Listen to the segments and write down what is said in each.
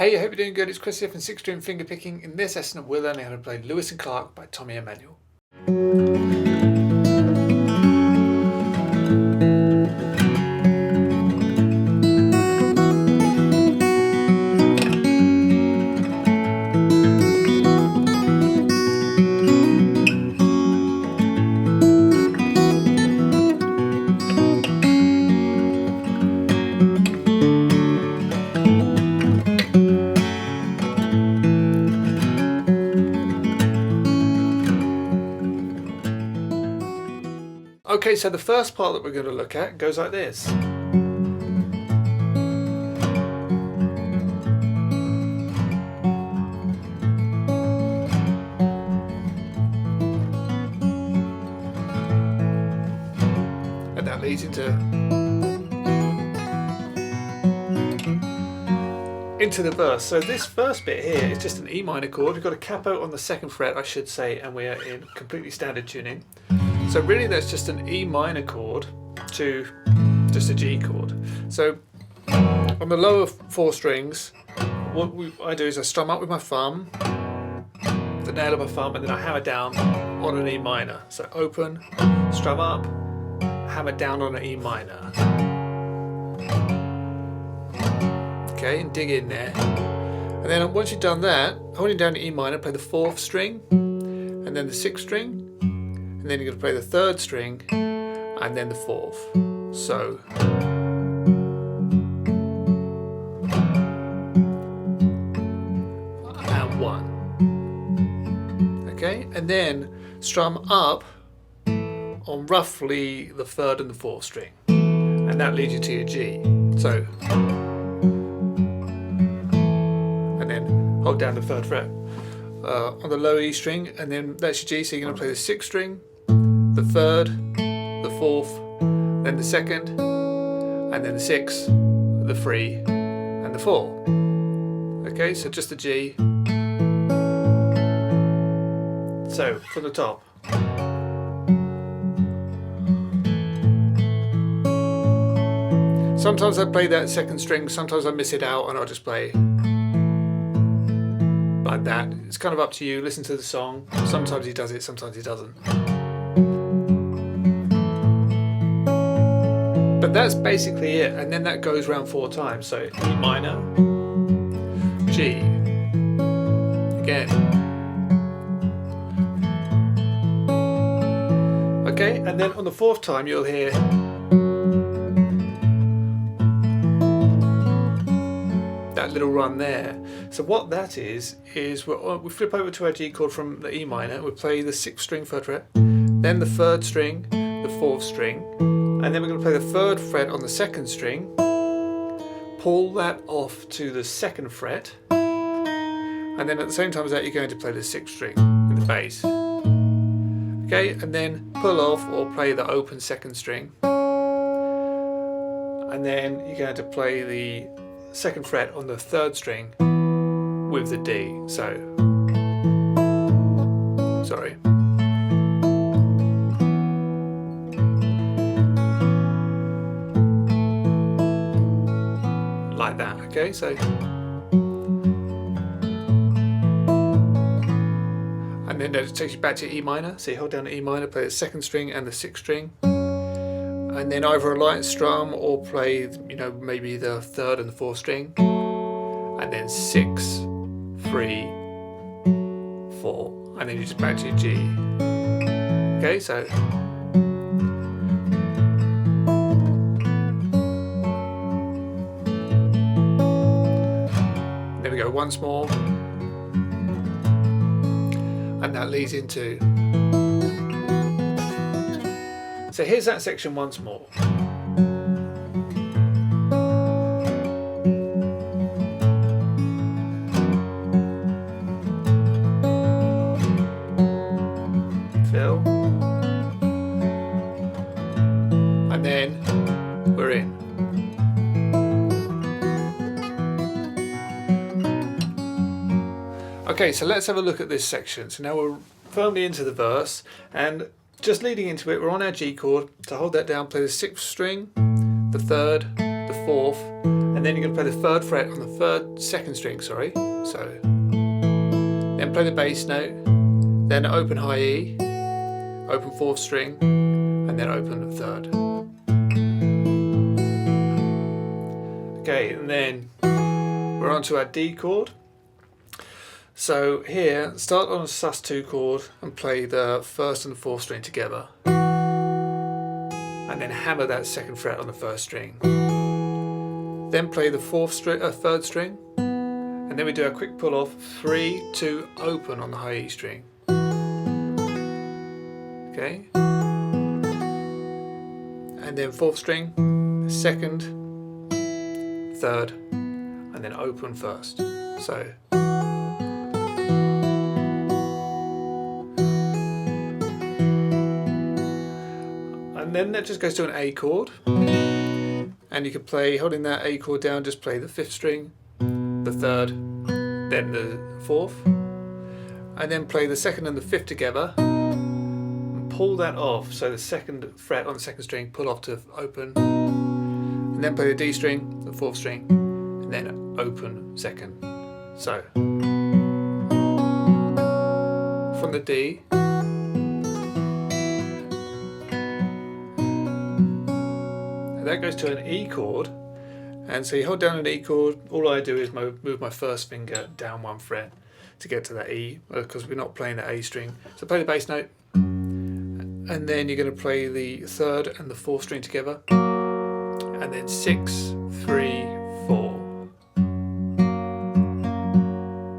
Hey, I hope you're doing good. It's Chris here from 6-String Fingerpicking. In this lesson, we're learning how to play Lewis and Clark by Tommy Emmanuel. Okay, so the first part that we're going to look at goes like this. And that leads into the verse. So this first bit here is just an E minor chord. We've got a capo on the 2nd fret, I should say, and we are in completely standard tuning. So really that's just an E minor chord to just a G chord. So on the lower 4 strings, what I do is I strum up with my thumb, the nail of my thumb, and then I hammer down on an E minor. So open, strum up, hammer down on an E minor. Okay, and dig in there. And then once you've done that, holding down the E minor, play the 4th string, and then the 6th string, and then you're going to play the 3rd string and then the 4th. So and 1. Okay, and then strum up on roughly the 3rd and the 4th string, and that leads you to your G. So and then hold down the 3rd fret on the low E string, and then that's your G. So you're going to play the 6th string, the 3rd, the 4th, then the 2nd, and then the 6th, the 3, and the 4. Okay, so just the G. So from the top. Sometimes I play that 2nd string, sometimes I miss it out and I'll just play like that. It's kind of up to you. Listen to the song. Sometimes he does it, sometimes he doesn't. But that's basically it, and then that goes round 4 times. So E minor, G, again. Okay, and then on the 4th time you'll hear that little run there. So what that is we flip over to our G chord from the E minor, we play the 6th string 3rd fret, then the 3rd string, the 4th string, and then we're going to play the 3rd fret on the 2nd string, pull that off to the 2nd fret, and then at the same time as that you're going to play the 6th string in the bass. Okay, and then pull off or play the open 2nd string, and then you're going to play the 2nd fret on the 3rd string with the D. So, sorry. Like that, okay, so and then that takes you back to E minor. So you hold down the E minor, play the 2nd string and the 6th string, and then either a light strum or play, maybe the 3rd and the 4th string, and then 6, 3, 4, and then you just back to your G. Okay, so there we go, once more, and that leads into. So here's that section once more. Fill. And then we're in. Okay, so let's have a look at this section. So now we're firmly into the verse, and just leading into it, we're on our G chord. To hold that down, play the 6th string, the 3rd, the fourth, and then you're going to play the third fret on the second string, sorry. So then play the bass note, then open high E, open fourth string, and then open the third. Okay, and then we're on to our D chord. So here, start on a sus2 chord and play the first and the fourth string together. And then hammer that second fret on the first string. Then play the third string. And then we do a quick pull off, 3, 2, open on the high E string. Okay. And then fourth string, second, third, and then open first. So. And then that just goes to an A chord, and you can play, holding that A chord down, just play the fifth string, the third, then the fourth, and then play the second and the fifth together, and pull that off, so the second fret on the second string, pull off to open, and then play the D string, the fourth string, and then open second. So, from the D, that goes to an E chord, and so you hold down an E chord. All I do is move my first finger down one fret to get to that E, because we're not playing the A string. So play the bass note, and then you're going to play the third and the fourth string together, and then 6, 3, 4,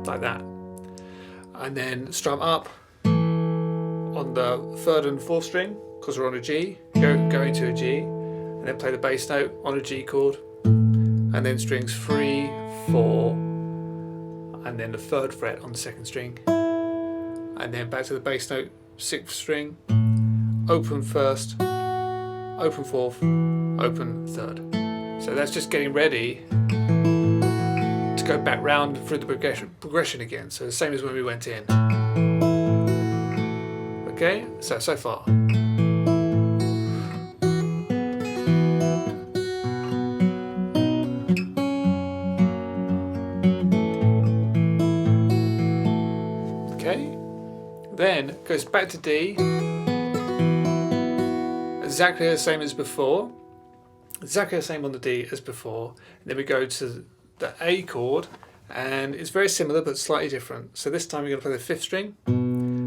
like that, and then strum up on the third and fourth string because we're on a G, going to a G. And then play the bass note on a G chord, and then strings 3, 4, and then the third fret on the second string, and then back to the bass note, sixth string, open first, open fourth, open third. So that's just getting ready to go back round through the progression again. So the same as when we went in. Okay, so far. Then goes back to D, exactly the same as before, exactly the same on the D as before. And then we go to the A chord, and it's very similar but slightly different. So this time we're going to play the fifth string,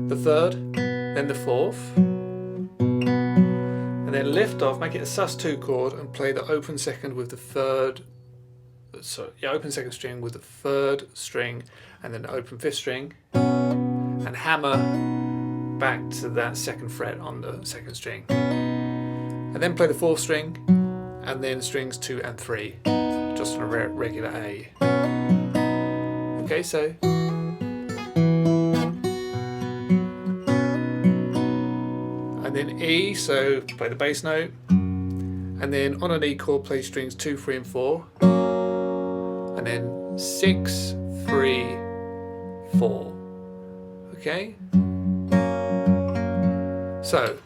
the third, then the fourth, and then lift off, make it a sus2 chord, and play the open second with the third. Open second string with the third string, and then open fifth string. And hammer back to that second fret on the second string, and then play the fourth string, and then strings 2 and 3, just on a regular A. Okay, so and then E, so play the bass note, and then on an E chord play strings 2, 3, and 4, and then 6, 3, 4. Okay, so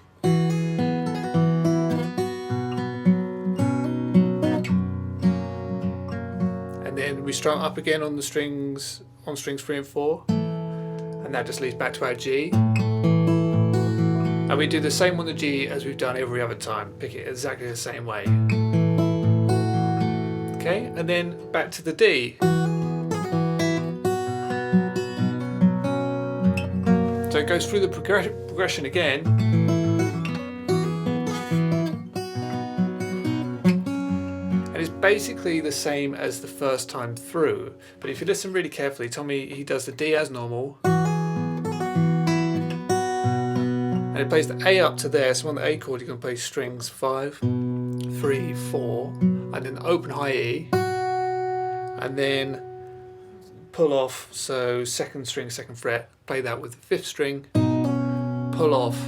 and then we strum up again on the strings 3 and 4, and that just leads back to our G, and we do the same on the G as we've done every other time. Pick it exactly the same way. Okay, and then back to the D. So it goes through the progression again, and it's basically the same as the first time through, but if you listen really carefully, Tommy, he does the D as normal, and he plays the A up to there. So on the A chord you can play strings 5, 3, 4, and then open high E, and then pull off, so second string, second fret, play that with the fifth string, pull off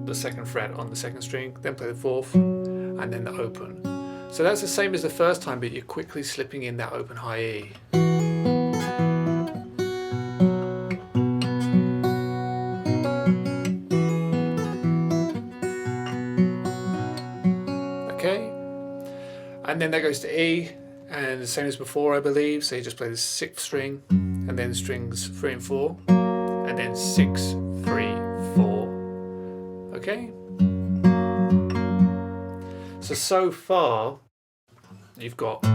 the second fret on the second string, then play the fourth, and then the open. So that's the same as the first time, but you're quickly slipping in that open high E. Okay, and then then that goes to E, and the same as before, I believe. So you just play the 6th string, and then strings 3 and 4, and then 6, 3, 4. Okay. So far, you've got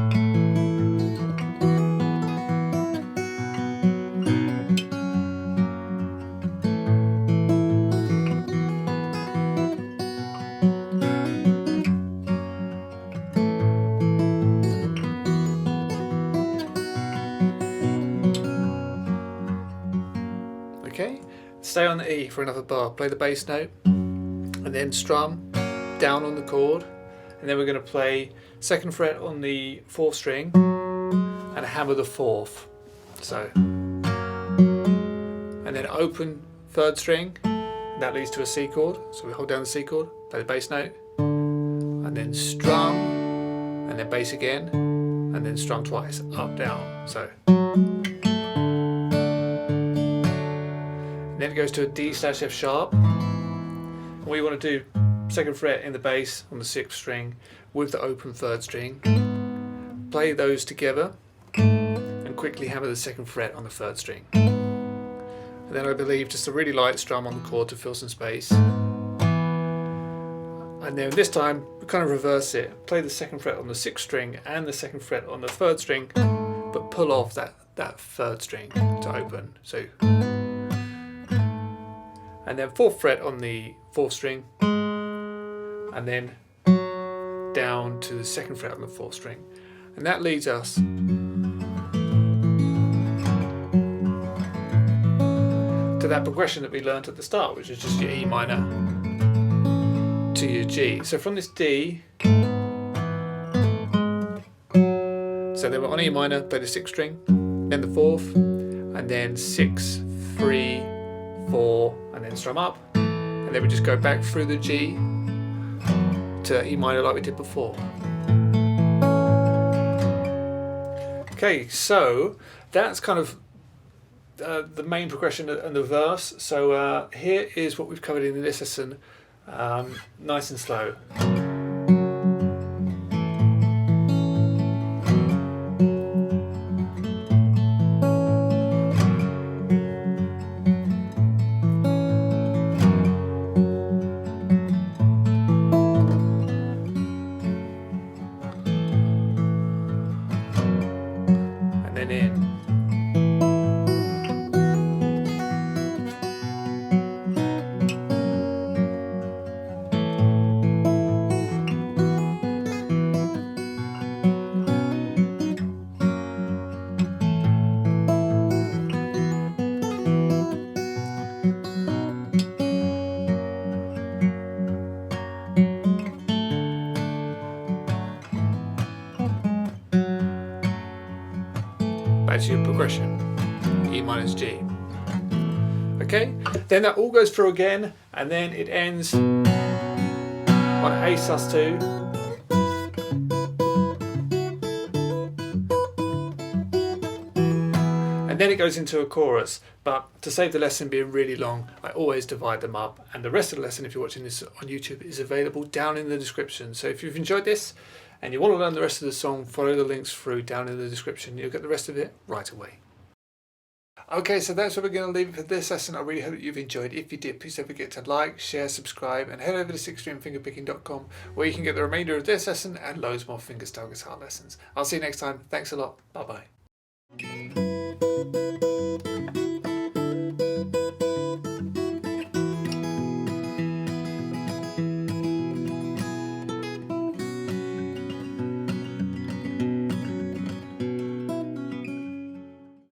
okay. Stay on the E for another bar. Play the bass note, and then strum down on the chord. And then we're going to play 2nd fret on the 4th string and hammer the 4th. So, and then open 3rd string. That leads to a C chord. So we hold down the C chord, play the bass note, and then strum, and then bass again, and then strum twice, up, down. So, and then it goes to a D/F sharp. And we want to do 2nd fret in the bass on the 6th string with the open 3rd string. Play those together and quickly hammer the 2nd fret on the 3rd string. And then I believe just a really light strum on the chord to fill some space. And then this time we kind of reverse it. Play the 2nd fret on the 6th string and the 2nd fret on the 3rd string, but pull off that 3rd string to open. So, and then 4th fret on the 4th string, and then down to the 2nd fret on the 4th string. And that leads us to that progression that we learned at the start, which is just your E minor to your G. So from this D, so then we're on E minor, play the 6th string, then the 4th, and then 6, 3, 4, and then strum up. And then we just go back through the G to E minor like we did before. Okay, so that's kind of the main progression and the verse. So here is what we've covered in this lesson, nice and slow. Back to your progression, E minus G. Okay, then that all goes through again, and then it ends on A sus2. And then it goes into a chorus, but to save the lesson being really long, I always divide them up, and the rest of the lesson, if you're watching this on YouTube, is available down in the description. So if you've enjoyed this and you want to learn the rest of the song, follow the links through down in the description. You'll get the rest of it right away. Okay, so that's where we're going to leave it for this lesson. I really hope that you've enjoyed. If you did, please don't forget to like, share, subscribe, and head over to 6stringfingerpicking.com, where you can get the remainder of this lesson and loads more fingerstyle guitar lessons. I'll see you next time. Thanks a lot. Bye bye.